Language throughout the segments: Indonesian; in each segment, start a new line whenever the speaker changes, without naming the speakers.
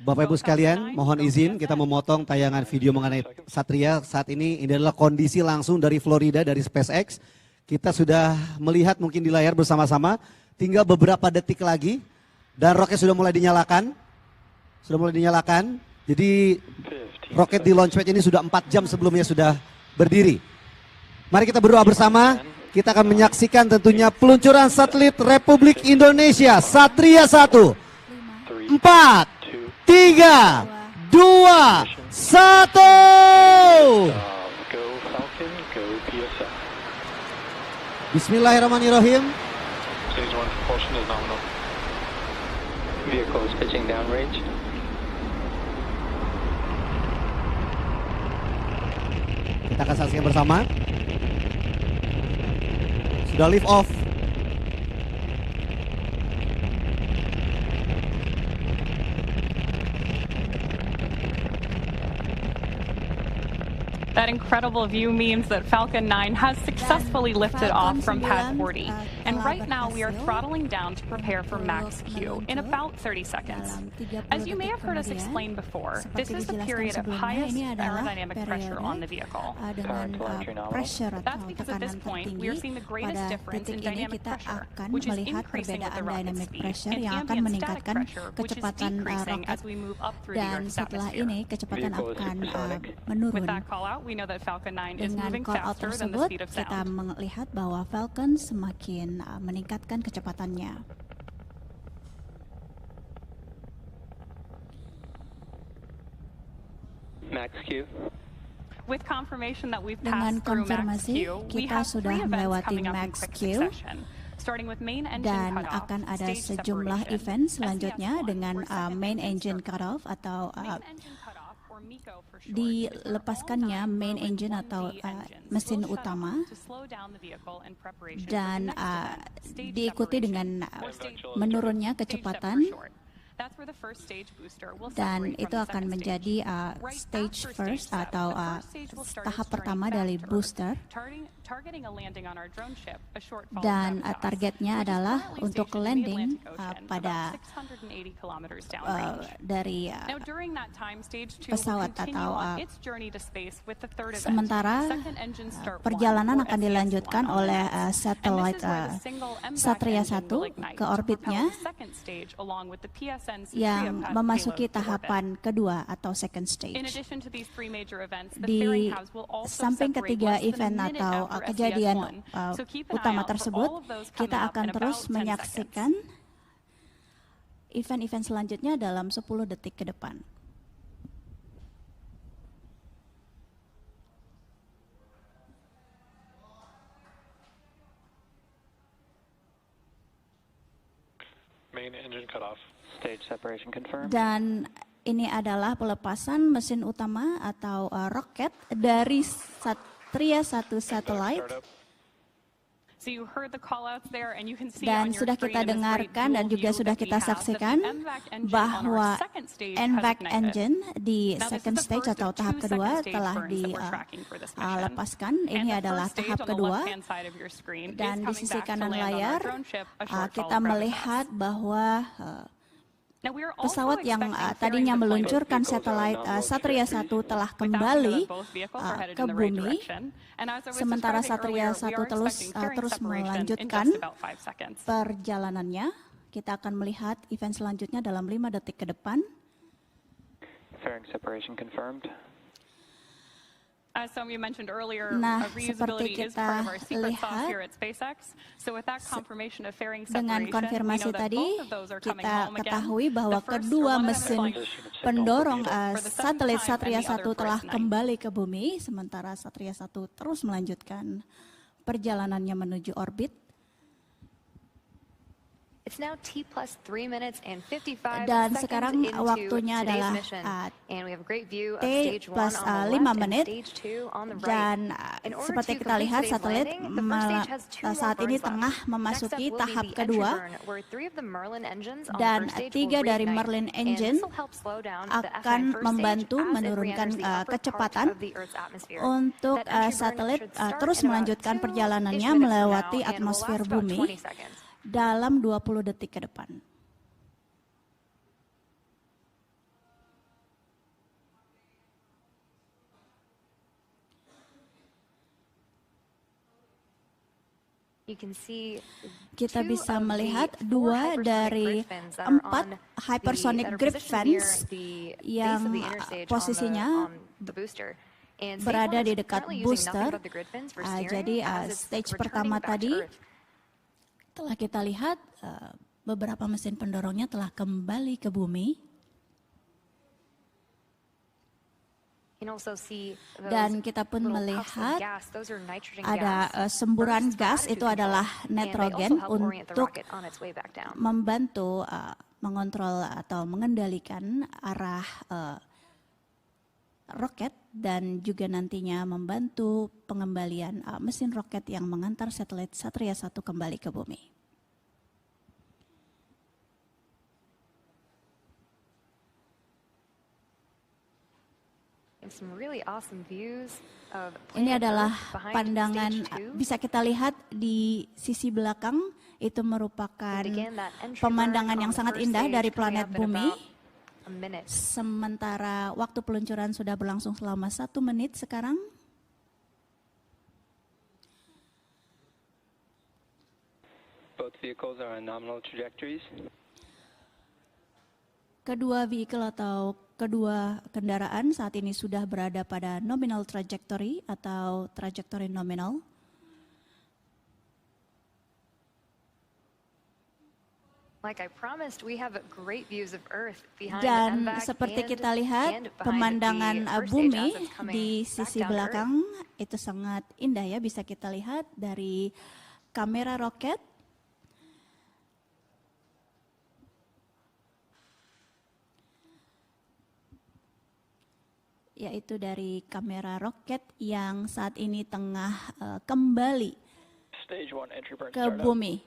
Bapak Ibu sekalian, mohon izin kita memotong tayangan video mengenai Satria. Saat ini adalah kondisi langsung dari Florida, dari SpaceX. Kita sudah melihat mungkin di layar bersama-sama, tinggal beberapa detik lagi dan roket sudah mulai dinyalakan. Jadi roket di launchpad ini sudah 4 jam sebelumnya sudah berdiri. Mari kita berdoa bersama. Kita akan menyaksikan tentunya peluncuran satelit Republik Indonesia Satria 1. 4, 3, 2, 1. Bismillahirrahmanirrahim. Kita akan saksikan bersama. Sudah lift off.
That incredible view means that Falcon 9 has successfully lifted off from pad 40. And right now we are throttling down to prepare for max Q in about 30 seconds. As you may have heard us explain before, this is the period of highest aerodynamic pressure on the vehicle. That's because at this point we are seeing the greatest difference in dynamic pressure, which is increasing with the rocket speed, and ambient static pressure, which is decreasing as we move up through the Earth's atmosphere. With that call out, we know that Falcon 9 is moving faster than the speed of sound.
Kita melihat bahwa Falcon semakin meningkatkan kecepatannya.
Max Q.
With confirmation that we've
Dengan
passed through Max
konfirmasi
Q, we
kita
have
sudah
3 events
melewati
coming up in
Max
quick
Q.
succession. Starting with main engine
Dan
cutoff,
akan ada
stage
sejumlah
separation,
event selanjutnya
SES1,
dengan
where second
main
engine
engine cutoff atau
Main engine cutoff, or MECO for short,
dilepaskannya
is where
main
all
engine
9
atau
1B engines
mesin
will shut
utama
off to slow down the vehicle in preparation for the
dan
next event, stage
diikuti
separation,
dengan
or stage
menurunnya
stage step for
kecepatan.
short. That's where the first stage booster will
Dan
separate
itu
from the
akan
second
menjadi
stage. Right
stage
after
first
stage
atau
seven, the first stage will start
tahap
its journey
pertama
back
dari
to Earth,
booster.
targeting a landing on our drone ship, a short fall
Dan
gravitas,
targetnya
which is
adalah
currently
untuk
stationed in the
landing
Atlantic Ocean,
pada
about 680 kilometers downrange.
dari
Now, during that time, stage 2 will
pesawat
continue
atau
on its journey to space with the third event.
sementara
Second engine start
perjalanan
1, or
akan
SES1
dilanjutkan
on the
oleh
next. And this
satelit
is where the single MVAC
Satria
engine
1
will ignite
ke
to
orbitnya
propel the second stage along with the PSN
yang
Satria
memasuki
payload to orbit.
tahapan kedua atau second
In
stage.
addition to these 3 major events, the
Di
fairing halves will also
samping
separate
ketiga
less than a
event
minute
atau
after
kejadian
SES1. So keep an eye
utama
out for
tersebut,
all of those
kita
coming up
akan
in
terus
about 10
menyaksikan
seconds.
event-event selanjutnya dalam 10 detik ke depan.
Main engine cutoff. Stage separation confirmed.
Dan ini adalah pelepasan mesin utama atau roket dari Satria 1 satellite.
So you heard the call-outs there, and you can see
Dan
on your
sudah
screen
kita
in this great
dengarkan dan
dual
juga
view
sudah
that we
kita
have that the
saksikan
MVAC engine on
bahwa
our second stage has
NVAC
ignited.
engine di
Now, this is
second
the
stage
first
atau
of
tahap
2
kedua
second stage
telah
burns that we're tracking for this mission.
dilepaskan.
And
Ini
the
adalah
first stage
tahap
on the
kedua.
left-hand side of your screen is
Dan di
coming
sisi
back to
kanan
land on our
layar
drone ship, a short
kita
fall gravitas.
melihat bahwa
Now, we are also
pesawat yang
expecting
tadinya
fairing
meluncurkan
vehicles are
satelit
now
Satria 1
launch
telah
without
kembali
that both vehicles are headed
ke
in the right
bumi,
direction. And as I was
sementara
describing
Satria
earlier,
1
we are expecting fairing
terus
separation in
melanjutkan
just about 5 seconds.
perjalanannya. Kita akan melihat event selanjutnya dalam 5 detik ke depan.
Fairing separation confirmed.
As some of you mentioned earlier,
Nah,
reusability
seperti
is part of
kita
our secret sauce
lihat,
here at SpaceX. So with that confirmation of fairing
dengan
separation, we
konfirmasi
know that
tadi,
both of those are coming
kita
home again.
ketahui bahwa
The first, or
kedua
one of them is
mesin
flying
pendorong
for the seventh
satelit
time,
Satria
and the
1
other for
telah
its ninth.
kembali ke bumi, sementara Satria 1 terus melanjutkan perjalanannya menuju orbit.
It's now T plus 3 minutes and 55
Dan
seconds
sekarang
into
waktunya
today's
adalah
mission. And we have a great view of
T
stage 1
plus
on the
5
left
menit.
and stage 2 on the
Dan
right. In order
seperti
to
kita
complete
lihat
today's
satelit
landing, the first stage has 2 more
saat ini
burns
tengah
left.
memasuki
Next up will
tahap
be the
kedua,
entry burn, where 3 of the Merlin engines on the
dan
first stage
3
will
dari
reignite.
Merlin
And
engine
this will help slow down the
akan
F9 first stage
membantu
as it
menurunkan
re-enters the upper part
kecepatan
of the Earth's atmosphere.
untuk
That entry burn
satelit
should start
terus
in about
melanjutkan
2-ish
perjalanannya
minutes from now
melewati
and will
atmosfer
last about
bumi
20 seconds.
dalam 20 detik ke depan.
You can see
Kita
two
bisa
of the
melihat
four
2 dari
hypersonic grid fins that are
4
on
hypersonic
that are
grid
positioned near
fans
the base of
yang
the interstage
posisinya
on the booster. And stage
berada
one
di
is
dekat
currently using nothing
booster.
but the grid fins for
Jadi
steering as it's
stage
returning
pertama
back to
tadi
Earth.
telah kita lihat beberapa mesin pendorongnya telah kembali ke bumi.
You can also see those
Dan kita pun
little puffs of
melihat
gas. Those are nitrogen
ada
gas.
semburan
Bursts for
gas,
attitude
itu
control,
adalah
and they
nitrogen
also help orient the
untuk
rocket on its way back down.
membantu mengontrol atau mengendalikan arah roket dan juga nantinya membantu pengembalian mesin roket yang mengantar satelit Satria 1 kembali ke bumi.
Some really awesome views of
Ini
planet
adalah
Earth behind
pandangan
stage 2.
bisa kita lihat di sisi belakang, itu merupakan
And again, that entry
pemandangan
burn
yang
on the
sangat
first
indah
stage
dari
coming
planet
up in
bumi.
about a minute.
Sementara waktu peluncuran sudah berlangsung selama 1 menit sekarang.
Both vehicles are on nominal trajectories.
Kedua vehicle atau kedua kendaraan saat ini sudah berada pada nominal trajectory atau trajectory nominal.
Like I promised, we have great views of Earth behind
Dan
MVAC
seperti
and-
kita lihat
and behind
pemandangan
the first stage
bumi
as it's coming
di
back
sisi
down to Earth.
belakang itu sangat indah ya, bisa kita lihat dari kamera roket. Yaitu dari kamera roket yang saat ini tengah kembali
Stage 1 entry burn
ke
startup.
bumi.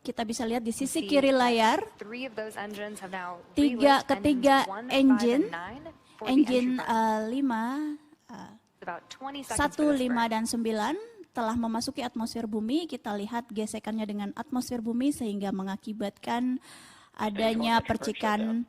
Kita bisa lihat di sisi
See
kiri
that
layar,
3 of those engines have now relit.
ketiga
Engines 1, 5,
engine,
and 9 for the
engine
entry burn.
5,
It's about 20 seconds
1,
for this
5,
burn.
dan 9 telah memasuki atmosfer bumi. Kita lihat gesekannya dengan atmosfer bumi sehingga mengakibatkan adanya percikan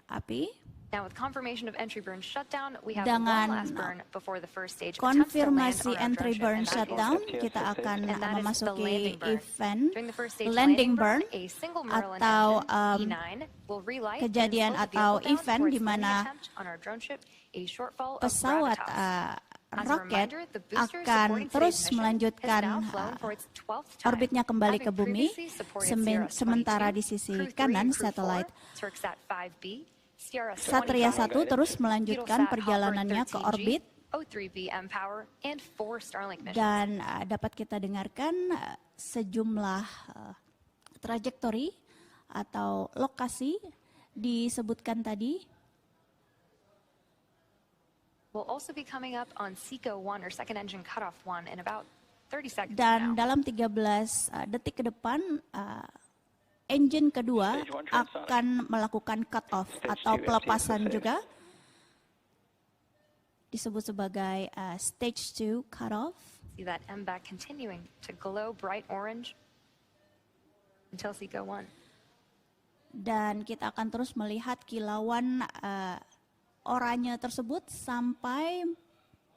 api.
Now with confirmation of entry burn shutdown, we have
Dengan
one last burn before the first stage attempts to land
konfirmasi
on our
entry
drone ship,
burn
and that is-
shutdown, kita akan
And that is the
memasuki
landing burn.
event
During the first stage
landing
landing
burn
a single Merlin
atau
engine, E9, will relight and
kejadian
slow the
atau
vehicle down
event
towards
di mana
landing attempt on our drone ship, a shortfall of
pesawat
gravitas. As a
roket
reminder, the booster
akan
supporting
terus
today's mission
melanjutkan
has now flown for its 12th time,
orbitnya kembali ke
having
bumi,
previously supported Sierra
sementara
22,
di sisi
Crew 3
kanan
and Crew 4,
satelit
Turksat 5B, Sierra
Satria
25,
1 terus melanjutkan
Eutelsat
perjalanannya ke
Hopper 13G,
orbit.
O3B mPOWER, and 4 Starlink missions.
Dan dapat kita dengarkan sejumlah trajektori atau lokasi disebutkan tadi.
Will also be coming up on SECO 1 or second engine cutoff 1 in about 30 seconds
Dan
from now.
dalam 13 detik ke depan, engine kedua
Stage 1 transonic.
akan melakukan cut-off
Stage
atau
2
pelepasan
FTSA.
juga. Disebut sebagai stage 2 cut-off.
See that MVAC continuing to glow bright orange until SECO 1.
Dan kita akan terus melihat kilauan oranye tersebut sampai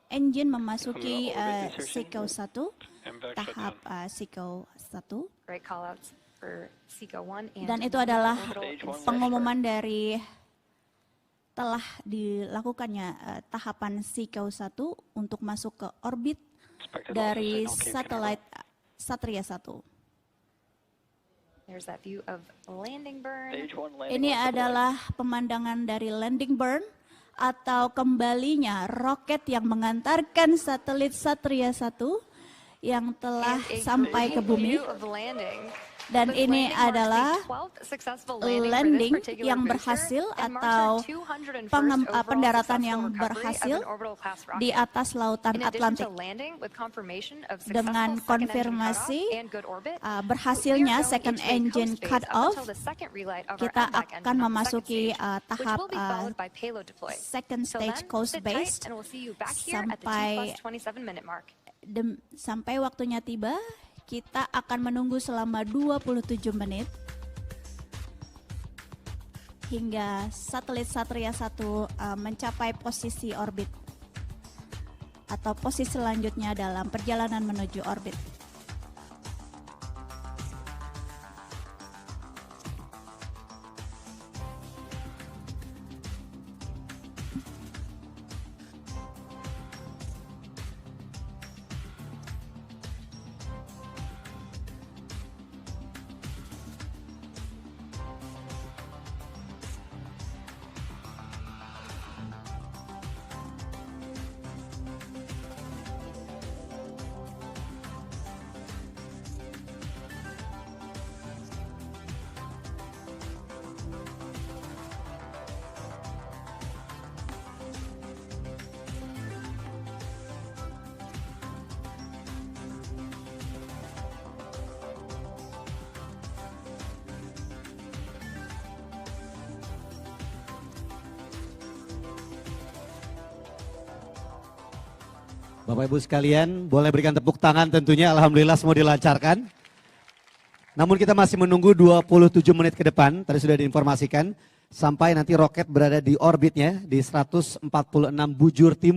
engine memasuki SECO 1, tahap SECO 1.
Great callouts for SECO 1 and
Dan itu adalah
orbital
pengumuman dari telah dilakukannya tahapan SECO 1 untuk masuk ke orbit dari satelit Satria 1.
There's that view of landing burn.
Stage 1 landing
Ini
on satellite.
adalah pemandangan dari landing burn atau kembalinya roket yang mengantarkan satelit Satria 1 yang telah
And a
sampai ke
great
bumi.
view of landing.
Dan
This
ini
landing marks the
adalah
12th successful landing for this
landing
particular
yang
booster
berhasil
and marks
atau
our 201st overall
pendaratan
successful
yang
recovery
berhasil
of an orbital class rocket.
di atas lautan
In addition
Atlantik.
to landing with confirmation of
Dengan
successful second engine
konfirmasi
cutoff and good orbit,
berhasilnya
we are going
second
into a
engine
coast phase
cut
up
off,
until the second relight of our
kita
MVAC engine
akan
on the
memasuki
second stage, which
tahap
will be followed by payload deploy.
second
Till
stage
then,
coast
sit tight
based
and we'll see you back here at the
sampai
T+27 minute mark.
sampai waktunya tiba. Kita akan menunggu selama 27 menit hingga satelit Satria 1 mencapai posisi orbit atau posisi selanjutnya dalam perjalanan menuju orbit.
Bapak Ibu sekalian, boleh berikan tepuk tangan tentunya. Alhamdulillah semua dilancarkan. Namun kita masih menunggu 27 menit ke depan, tadi sudah diinformasikan, sampai nanti roket berada di orbitnya di 146 bujur timur.